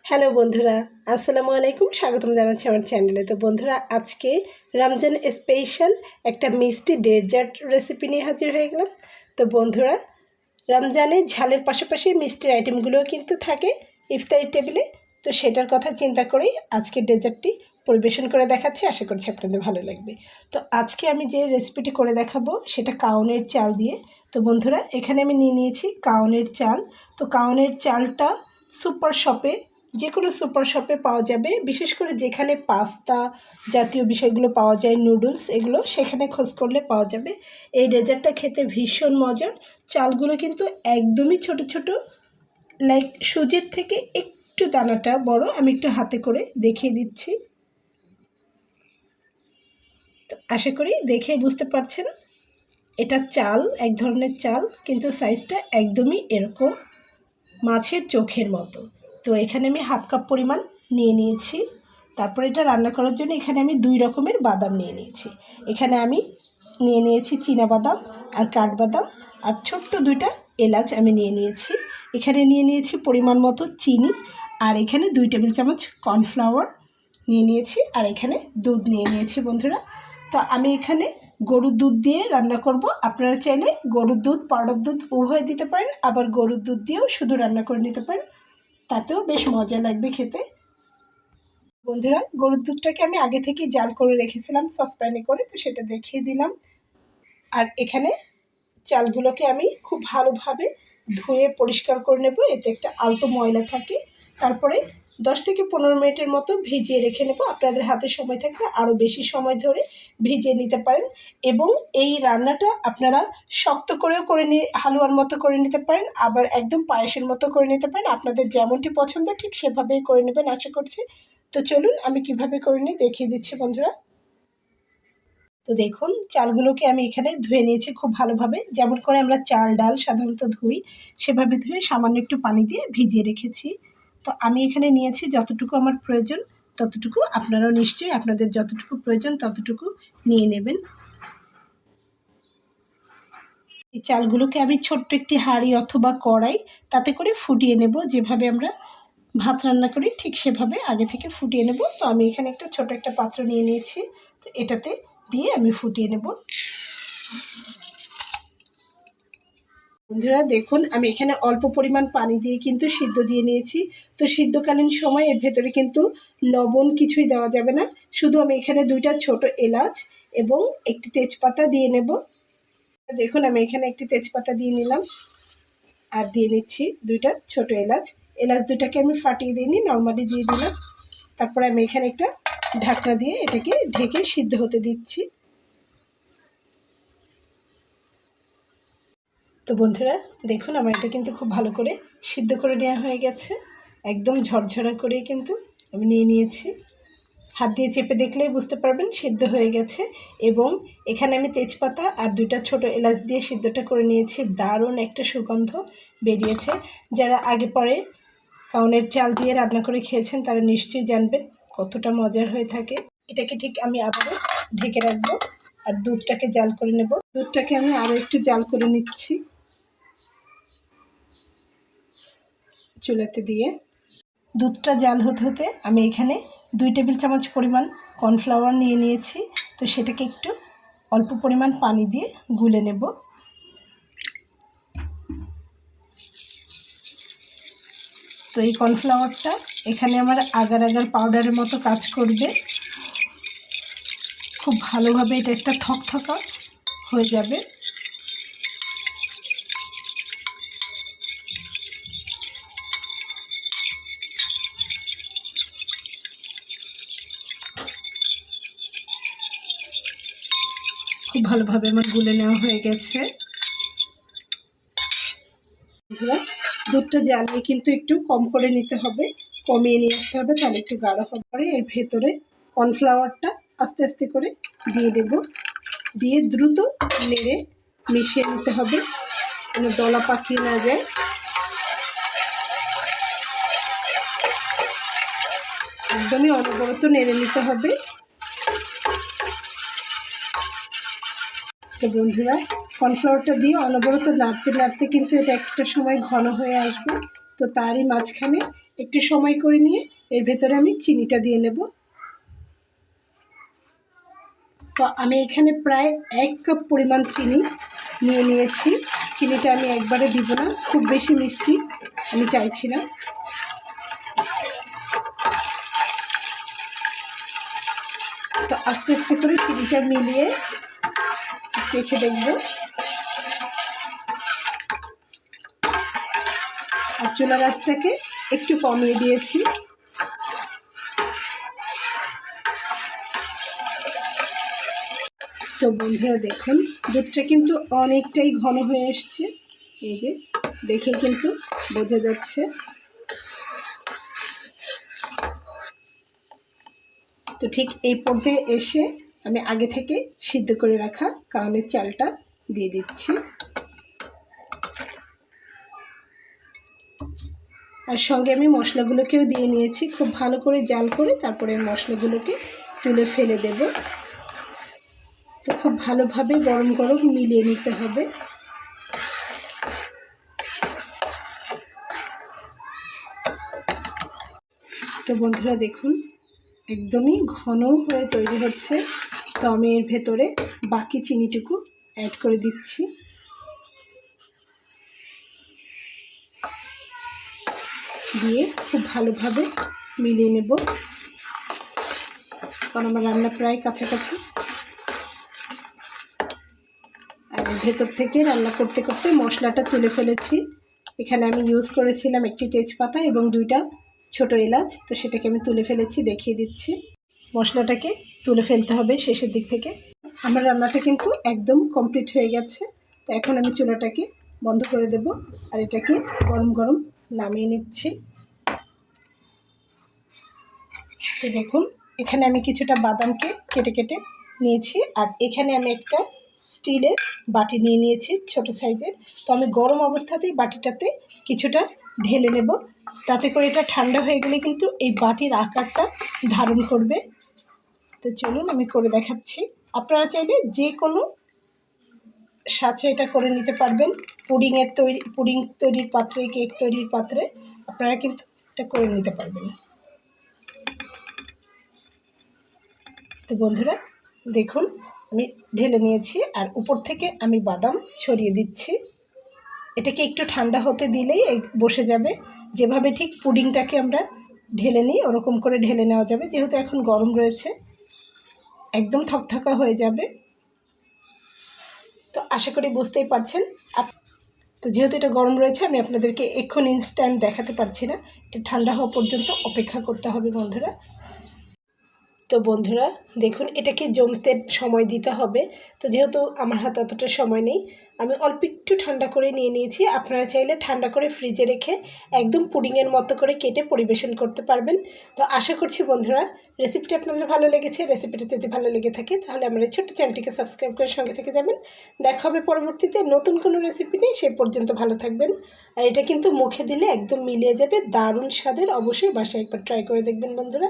Hello বন্ধুরা, আসসালামু আলাইকুম। স্বাগতম জানাচ্ছি আমার চ্যানেলে। তো বন্ধুরা, আজকে রমজান স্পেশাল একটা মিষ্টি ডেজার্ট রেসিপি নিয়ে হাজির হয়ে গেলাম। তো বন্ধুরা, রমজানে ঝালের পাশাপাশি মিষ্টির আইটেমগুলোও কিন্তু থাকে ইফতারি টেবিলে। তো সেটার কথা চিন্তা করেই আজকে ডেজার্টটি পরিবেশন করে দেখাচ্ছি। আশা করছি আপনাদের ভালো লাগবে। তো আজকে আমি যে রেসিপিটি করে দেখাবো সেটা কাউনের চাল দিয়ে। তো বন্ধুরা, এখানে আমি নিয়ে নিয়েছি কাউনের চাল। তো কাউনের চালটা সুপার শপে, যে কোনো সুপার শপে পাওয়া যাবে। বিশেষ করে যেখানে পাস্তা জাতীয় বিষয়গুলো পাওয়া যায়, নুডলস, এগুলো সেখানে খোঁজ করলে পাওয়া যাবে। এই ডেজার্টটা খেতে ভীষণ মজার। চালগুলো কিন্তু একদমই ছোট ছোট, লাইক সুজির থেকে একটু দানাটা বড়। আমি একটু হাতে করে দেখিয়ে দিচ্ছি। তো আশা করি দেখে বুঝতে পারছেন এটা চাল, এক ধরনের চাল, কিন্তু সাইজটা একদমই এরকম মাছের চোখের মতো। তো এখানে আমি হাফ কাপ পরিমাণ নিয়ে নিয়েছি। তারপর এটা রান্না করার জন্য এখানে আমি 2 রকমের বাদাম নিয়ে নিয়েছি। এখানে আমি নিয়ে নিয়েছি চীনাবাদাম আর কাঠবাদাম, আর ছোট্ট 2টা এলাচ আমি নিয়ে নিয়েছি। এখানে নিয়ে নিয়েছি পরিমাণ মতো চিনি, আর এখানে 2 টেবিল চামচ কর্নফ্লাওয়ার নিয়ে নিয়েছি, আর এখানে দুধ নিয়ে নিয়েছি বন্ধুরা। তো আমি এখানে গরুর দুধ দিয়ে রান্না করব। আপনারা চাইলে গরুর দুধ, পাউডার দুধ উভয় দিতে পারেন, আবার গরুর দুধ দিয়েও শুধু রান্না করে নিতে পারেন, তাতেও বেশ মজা লাগবে খেতে। বন্ধুরা, গরুর দুধটাকে আমি আগে থেকেই জাল করে রেখেছিলাম সসপ্যানে করে, তো সেটা দেখিয়ে দিলাম। আর এখানে চালগুলোকে আমি খুব ভালোভাবে ধুয়ে পরিষ্কার করে নেব, এতে একটা আলতো ময়লা থাকে। তারপরে 10 থেকে 15 মিনিটের মতো ভিজিয়ে রেখে নেব। আপনাদের হাতে সময় থাকলে আরও বেশি সময় ধরে ভিজিয়ে নিতে পারেন। এবং এই রান্নাটা আপনারা শক্ত করেও করে নিয়ে হালুয়ার মতো করে নিতে পারেন, আবার একদম পায়েসের মতো করে নিতে পারেন। আপনাদের যেমনটি পছন্দ ঠিক সেভাবেই করে নেবেন আশা করছি। তো চলুন আমি কিভাবে করে নিই দেখিয়ে দিচ্ছি বন্ধুরা। তো দেখুন, চালগুলোকে আমি এখানে ধুয়ে নিয়েছি খুব ভালোভাবে, যেমন করে আমরা চাল ডাল সাধারণত ধুই সেভাবে ধুয়ে সামান্য একটু পানি দিয়ে ভিজিয়ে রেখেছি। তো আমি এখানে নিয়েছি যতটুকু আমার প্রয়োজন ততটুকু। আপনারাও নিশ্চয়ই আপনাদের যতটুকু প্রয়োজন ততটুকু নিয়ে নেবেন। এই চালগুলোকে আমি ছোট্ট একটি হাঁড়ি অথবা কড়াই তাতে করে ফুটিয়ে নেব। যেভাবে আমরা ভাত রান্না করি ঠিক সেভাবে আগে থেকে ফুটিয়ে নেব। তো আমি এখানে একটা ছোট একটা পাত্র নিয়ে নিয়েছি, তো এটাতে দিয়ে আমি ফুটিয়ে নেব। বন্ধুরা দেখুন, আমি এখানে অল্প পরিমাণ পানি দিয়ে কিন্তু সিদ্ধ দিয়ে নিয়েছি। তো সিদ্ধকালীন সময় এর ভেতরে কিন্তু লবণ কিছুই দেওয়া যাবে না। শুধু আমি এখানে 2টা ছোট এলাচ এবং একটি তেজপাতা দিয়ে নেব। দেখুন, আমি এখানে একটি তেজপাতা দিয়ে নিলাম, আর দিয়ে নিচ্ছি 2টা ছোট এলাচ। এলাচ 2টাকে আমি ফাটিয়ে দিইনি, নর্মালি দিয়ে দিলাম। তারপরে আমি এখানে একটা ঢাকনা দিয়ে এটাকে ঢেকে সিদ্ধ হতে দিচ্ছি। তো বন্ধুরা দেখুন, আমার এটা কিন্তু খুব ভালো করে সিদ্ধ করে নেওয়া হয়ে গেছে। একদম ঝরঝরা করেই কিন্তু আমি নিয়ে নিয়েছি। হাত দিয়ে চেপে দেখলেই বুঝতে পারবেন সিদ্ধ হয়ে গেছে। এবং এখানে আমি তেজপাতা আর 2টা ছোট এলাচ দিয়ে সিদ্ধটা করে নিয়েছি। দারুণ একটা সুগন্ধ বেরিয়েছে। যারা আগে পরে কাউনের চাল দিয়ে রান্না করে খেয়েছেন তারা নিশ্চয়ই জানবেন কতটা মজার হয়ে থাকে। এটাকে ঠিক আমি আবারও ঢেকে রাখবো, আর দুধটাকে জাল করে নেব। দুধটাকে আমি আরও একটু জাল করে নিচ্ছি চুলাতে দিয়ে। দুধটা জাল হতে হতে আমি এখানে 2 টেবিল চামচ পরিমাণ কর্নফ্লাওয়ার নিয়ে নিয়েছি। তো সেটাকে একটু অল্প পরিমাণ পানি দিয়ে গুলে নেব। তো এই কর্নফ্লাওয়ারটা এখানে আমার আগার আগার পাউডারের মতো কাজ করবে। খুব ভালোভাবে এটা একটা থকথকা হয়ে যাবে। খুব ভালোভাবে আমার গুলে নেওয়া হয়ে গেছে। দুধটা জ্বালিয়ে কিন্তু একটু কম করে নিতে হবে, কমিয়ে নিয়ে আসতে হবে, তাহলে একটু গাঢ় হবে। পরে এর ভেতরে কর্নফ্লাওয়ারটা আস্তে আস্তে করে দিয়ে দেব। দিয়ে দ্রুত নেড়ে মিশিয়ে নিতে হবে, কোনো দলা পাকিয়ে না যায়। একদমই অনবরত নেড়ে নিতে হবে। তো বন্ধুরা, কর্নফ্লাওয়ারটা দিয়ে অনবরত নাড়তে নাড়তে কিন্তু এটা একটা সময় ঘন হয়ে আসবে। তো তারই মাঝখানে একটু সময় করে নিয়ে এর ভেতরে আমি চিনিটা দিয়ে নেব। তো আমি এখানে প্রায় 1 কাপ পরিমাণ চিনি নিয়ে নিয়েছি। চিনিটা আমি একবারে দিব না, খুব বেশি মিষ্টি আমি চাইছি না। তো আস্তে আস্তে করে চিনিটা মিলিয়ে চেখে দেখব। আর চুলার আঁচটাকে একটু কমিয়ে দিয়েছি। তো বন্ধুরা দেখুন, দুধটা কিন্তু অনেকটাই ঘন হয়ে এসছে। এই যে দেখে কিন্তু বোঝা যাচ্ছে। তো ঠিক এই পর্যায়ে এসে আমি আগে থেকে সিদ্ধ করে রাখা কাউনের চালটা দিয়ে দিচ্ছি। আর সঙ্গে আমি মশলাগুলোকেও দিয়ে নিয়েছি। খুব ভালো করে জাল করে তারপরে মশলাগুলোকে তুলে ফেলে দেব। তো খুব ভালোভাবে গরম গরম মিলিয়ে নিতে হবে। তো বন্ধুরা দেখুন, একদমই ঘন হয়ে তৈরি হচ্ছে। তো আমি এর ভেতরে বাকি চিনিটুকু অ্যাড করে দিচ্ছি। দিয়ে খুব ভালোভাবে মিলিয়ে নেব, কারণ আমার রান্না প্রায় কাছাকাছি। আর ভেতর থেকে রান্না করতে করতে মশলাটা তুলে ফেলেছি। এখানে আমি ইউজ করেছিলাম একটি তেজপাতা এবং 2টা ছোট এলাচ। তো সেটাকে আমি তুলে ফেলেছি, দেখিয়ে দিচ্ছি। মশলাটাকে তুলে ফেলতে হবে শেষের দিক থেকে। আমার রান্নাটা কিন্তু একদম কমপ্লিট হয়ে গেছে। তো এখন আমি চুলাটাকে বন্ধ করে দেব আর এটাকে গরম গরম নামিয়ে নিচ্ছি। তো দেখুন, এখানে আমি কিছুটা বাদামকে কেটে কেটে নিয়েছি। আর এখানে আমি একটা স্টিলের বাটি নিয়ে নিয়েছি ছোট সাইজের। তো আমি গরম অবস্থাতেই বাটিটাতে কিছুটা ঢেলে নেব, তাতে করে এটা ঠান্ডা হয়ে গেলে কিন্তু এই বাটির আকারটা ধারণ করবে। তো চলুন আমি করে দেখাচ্ছি। আপনারা চাইলে যে কোনো সাথে এটা করে নিতে পারবেন। পুডিং তৈরির পাত্রে, কেক তৈরির পাত্রে আপনারা কিন্তু এটা করে নিতে পারবেন। তো বন্ধুরা দেখুন, আমি ঢেলে নিয়েছি আর উপর থেকে আমি বাদাম ছড়িয়ে দিচ্ছি। এটাকে একটু ঠান্ডা হতে দিলেই বসে যাবে। যেভাবে ঠিক পুডিংটাকে আমরা ঢেলে নিই ওরকম করে ঢেলে নেওয়া যাবে। যেহেতু এখন গরম রয়েছে, একদম থকথকা হয়ে যাবে। তো আশা করি বুঝতেই পারছেন। তো যেহেতু এটা গরম রয়েছে, আমি আপনাদেরকে এক্ষুনি ইনস্ট্যান্ট দেখাতে পারছি না। এটা ঠান্ডা হওয়া পর্যন্ত অপেক্ষা করতে হবে বন্ধুরা। তো বন্ধুরা দেখুন, এটাকে জমতে সময় দিতে হবে। তো যেহেতু আমার হাতে অতটা সময় নেই, আমি অল্প একটু ঠান্ডা করে নিয়ে নিয়েছি। আপনারা চাইলে ঠান্ডা করে ফ্রিজে রেখে একদম পুডিংয়ের মতো করে কেটে পরিবেশন করতে পারবেন। তো আশা করছি বন্ধুরা রেসিপিটা আপনাদের ভালো লেগেছে। রেসিপিটা যদি ভালো লেগে থাকে তাহলে আমার এই ছোট্ট চ্যানেলটিকে সাবস্ক্রাইব করে সঙ্গে থেকে যাবেন। দেখা হবে পরবর্তীতে নতুন কোনো রেসিপি নিয়ে। সেই পর্যন্ত ভালো থাকবেন। আর এটা কিন্তু মুখে দিলে একদম মিলিয়ে যাবে, দারুণ স্বাদের। অবশ্যই বাসায় একবার ট্রাই করে দেখবেন বন্ধুরা।